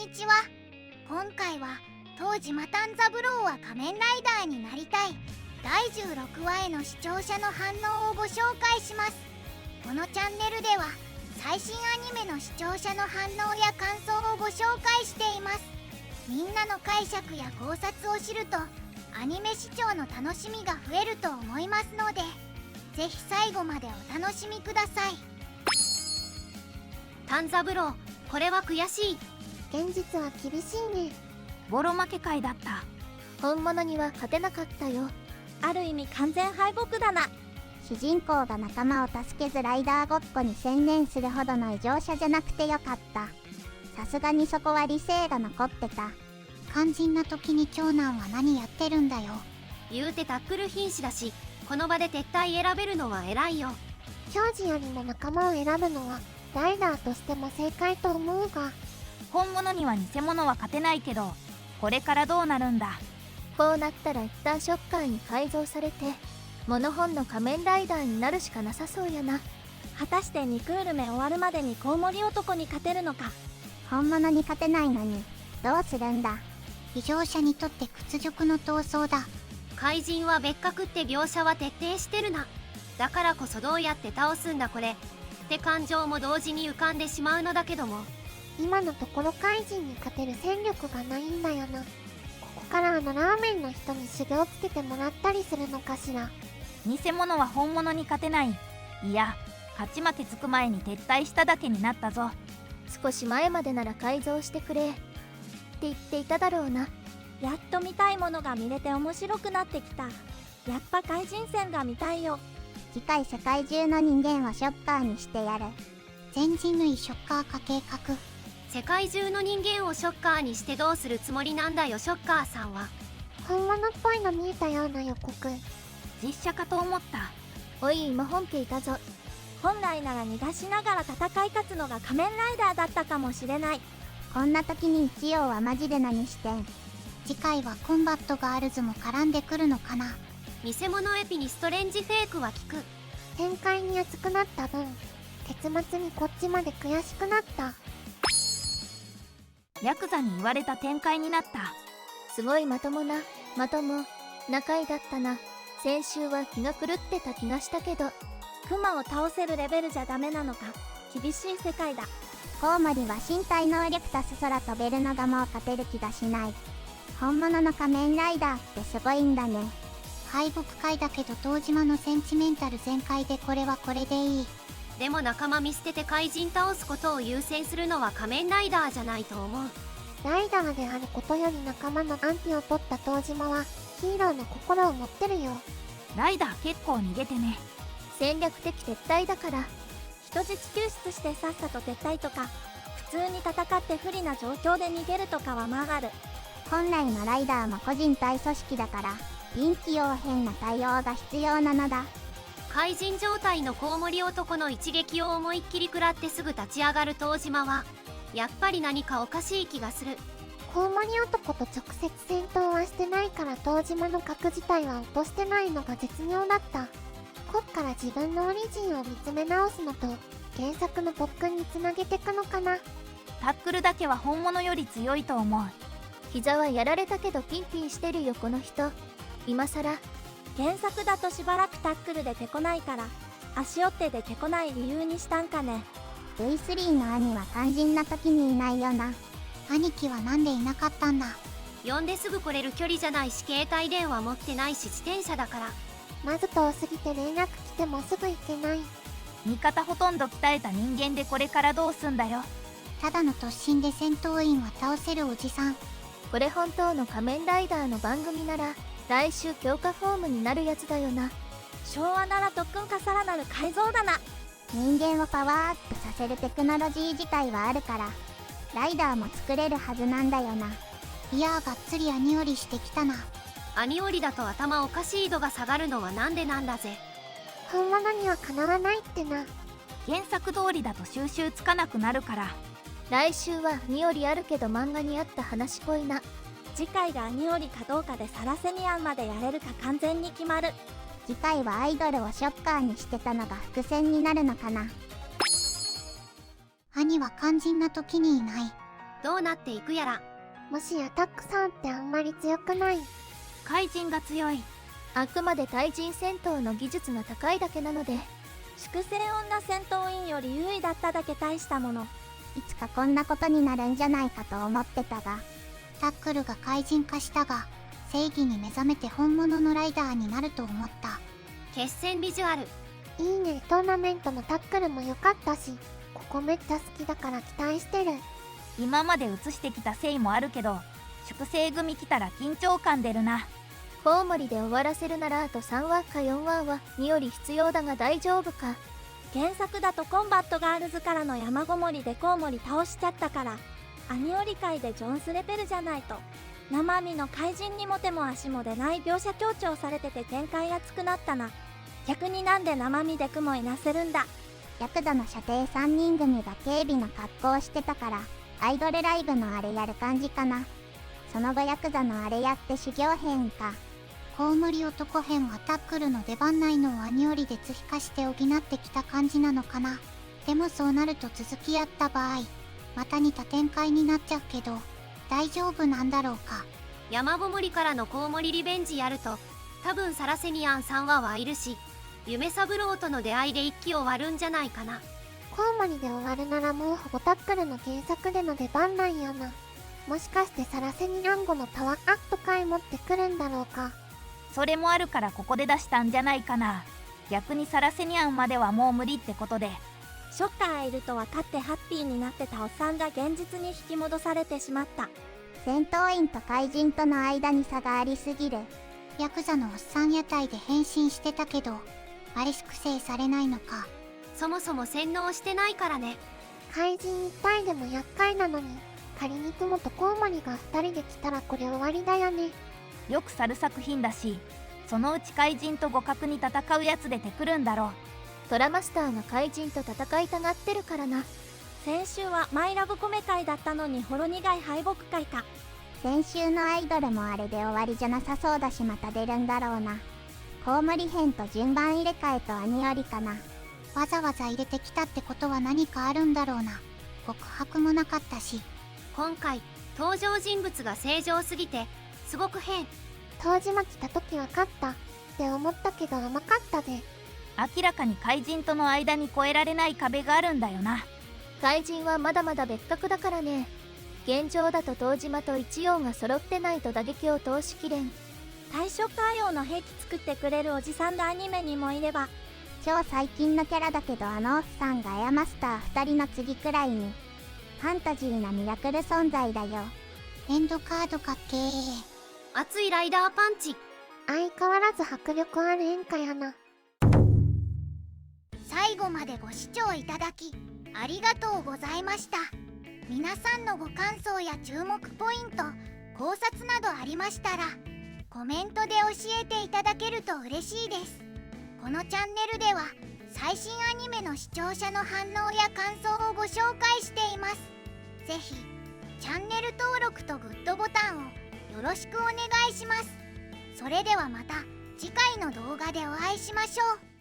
にちは。今回は当時マタンザブローは仮面ライダーになりたい第16話への視聴者の反応をご紹介します。このチャンネルでは最新アニメの視聴者の反応や感想をご紹介しています。みんなの解釈や考察を知るとアニメ視聴の楽しみが増えると思いますので、ぜひ最後までお楽しみください。丹三郎、これは悔しい。現実は厳しいね。ボロ負け会だった。本物には勝てなかったよ。ある意味完全敗北だな。主人公が仲間を助けずライダーごっこに専念するほどの異常者じゃなくてよかった。さすがにそこは理性が残ってた。肝心な時に長男は何やってるんだよ。言うてタックル瀕死だし、この場で撤退選べるのは偉いよ。長寿よりも仲間を選ぶのはライダーとしても正解と思うが、本物には偽物は勝てないけど、これからどうなるんだ。こうなったら一旦ショッカーに改造されてモノ本の仮面ライダーになるしかなさそうやな。果たして2クール目終わるまでにコウモリ男に勝てるのか。本物に勝てないのにどうするんだ。異常者にとって屈辱の闘争だ。怪人は別格って描写は徹底してるな。だからこそどうやって倒すんだこれって感情も同時に浮かんでしまうのだけども、今のところ怪人に勝てる戦力がないんだよな。ここからラーメンの人に修行つけてもらったりするのかしら。偽物は本物に勝てない。いや、勝ち負けつく前に撤退しただけになったぞ。少し前までなら改造してくれって言っていただろうな。やっと見たいものが見れて面白くなってきた。やっぱ怪人戦が見たいよ。次回世界中の人間をショッカーにしてやる。全人類ショッカー化計画。世界中の人間をショッカーにしてどうするつもりなんだよショッカーさんは。本物っぽいの見えたような予告。実写かと思った。おい、今本家いたぞ。本来なら逃がしながら戦い勝つのが仮面ライダーだったかもしれない。こんな時に一葉はマジで何してん。次回はコンバットガールズも絡んでくるのかな。偽物エピにストレンジフェイクは効く。展開に熱くなった分結末にこっちまで悔しくなった。ヤクザに言われた展開になった。すごいまともな仲いだったな。先週は気が狂ってた気がしたけど、クマを倒せるレベルじゃダメなのか。厳しい世界だ。コウモリは身体能力足す空飛べるのがもう勝てる気がしない。本物の仮面ライダーってすごいんだね。敗北会だけど東島のセンチメンタル全開でこれはこれでいい。でも仲間見捨てて怪人倒すことを優先するのは仮面ライダーじゃないと思う。ライダーであることより仲間の安否を取った東島はヒーローの心を持ってるよ。ライダー結構逃げてね。戦略的撤退だから。人質救出してさっさと撤退とか、普通に戦って不利な状況で逃げるとかは曲がる。本来のライダーも個人対組織だから臨機応変な対応が必要なのだ。怪人状態のコウモリ男の一撃を思いっきり食らってすぐ立ち上がる東島はやっぱり何かおかしい気がする。コウモリ男と直接戦闘はしてないから東島の格自体は落としてないのが絶妙だった。こっから自分のオリジンを見つめ直すのと原作の特訓につなげてくのかな。タックルだけは本物より強いと思う。膝はやられたけどピンピンしてるよこの人。今さら原作だとしばらくタックルでてこないから足折ってでてこない理由にしたんかね。 V3 の兄は肝心な時にいないよな。兄貴はなんでいなかったんだ。呼んですぐ来れる距離じゃないし携帯電話持ってないし自転車だから。まず遠すぎて連絡来てもすぐ行けない。味方ほとんど鍛えた人間でこれからどうすんだよ。ただの突進で戦闘員は倒せるおじさん。これ本当の仮面ライダーの番組なら来週強化フォームになるやつだよな。昭和なら特訓かさらなる改造だな。人間をパワーアップさせるテクノロジー自体はあるからライダーも作れるはずなんだよな。いやーがっつり兄寄りしてきたな。兄折りだと頭おかしい度が下がるのはなんでなんだぜ。本物にはかなわないってな。原作通りだと収集つかなくなるから。来週は兄寄りあるけど漫画にあった話っぽいな。次回が兄折りかどうかでサラセニアンまでやれるか完全に決まる。次回はアイドルをショッカーにしてたのが伏線になるのかな。兄は肝心な時にいない。どうなっていくやら。もしやタックさんってあんまり強くない？怪人が強い。あくまで対人戦闘の技術が高いだけなので、粛清女戦闘員より優位だっただけ大したもの。いつかこんなことになるんじゃないかと思ってたが、タックルが怪人化したが、正義に目覚めて本物のライダーになると思った。決戦ビジュアル。いいね。トーナメントのタックルも良かったし、ここめっちゃ好きだから期待してる。今まで映してきたせいもあるけど、粛清組来たら緊張感出るな。コウモリで終わらせるならあと3話か4話は2より必要だが大丈夫か。原作だとコンバットガールズからの山ごもりでコウモリ倒しちゃったから、アニオリ界でジョンスレベルじゃないと。生身の怪人にも手も足も出ない描写強調されてて展開熱くなったな。逆になんで生身で雲いなせるんだ。ヤクザの射程3人組が警備の格好をしてたから、アイドルライブのあれやる感じかな。その後ヤクザのあれやって修行編か。コウモリ男編はタックルの出番内のをアニオリで追加して補ってきた感じなのかな。でもそうなると続きやった場合、また似た展開になっちゃうけど、大丈夫なんだろうか。山ごもりからのコウモリリベンジやると、多分サラセニアンさんははいるし、夢三郎との出会いで一気終わるんじゃないかな。コウモリで終わるならもうほぼタックルの原作での出番なんやな。もしかしてサラセニアンゴのパワーアップ回持ってくるんだろうか。それもあるからここで出したんじゃないかな。逆にサラセニアンまではもう無理ってことで。ショッカーいると分かってハッピーになってたおっさんが現実に引き戻されてしまった。戦闘員と怪人との間に差がありすぎる。ヤクザのおっさん屋台で変身してたけど、あれ粛清されないのか。そもそも洗脳してないからね。怪人一体でも厄介なのに、仮に雲とコウモリが2人で来たらこれ終わりだよね。よく去る作品だし、そのうち怪人と互角に戦うやつ出てくるんだろう。トラマスターが怪人と戦いたがってるからな。先週はマイラブコメ会だったのにほろ苦い敗北会か。先週のアイドルもあれで終わりじゃなさそうだし、また出るんだろうな。コウモリ編と順番入れ替えとアニオリかな。わざわざ入れてきたってことは何かあるんだろうな。告白もなかったし。今回登場人物が正常すぎてすごく変。湯島来た時分かったって思ったけど甘かったぜ。明らかに怪人との間に越えられない壁があるんだよな。怪人はまだまだ別格だからね。現状だと東島と一葉が揃ってないと打撃を通しきれん。対処カー用の兵器作ってくれるおじさんでアニメにもいれば、超最近のキャラだけど、あのおっさんがエアマスター2人の次くらいにファンタジーなミラクル存在だよ。エンドカードかっけー。熱いライダーパンチ。相変わらず迫力ある演歌やな。最後までご視聴いただきありがとうございました。皆さんのご感想や注目ポイント、考察などありましたらコメントで教えていただけると嬉しいです。このチャンネルでは最新アニメの視聴者の反応や感想をご紹介しています。ぜひチャンネル登録とグッドボタンをよろしくお願いします。それではまた次回の動画でお会いしましょう。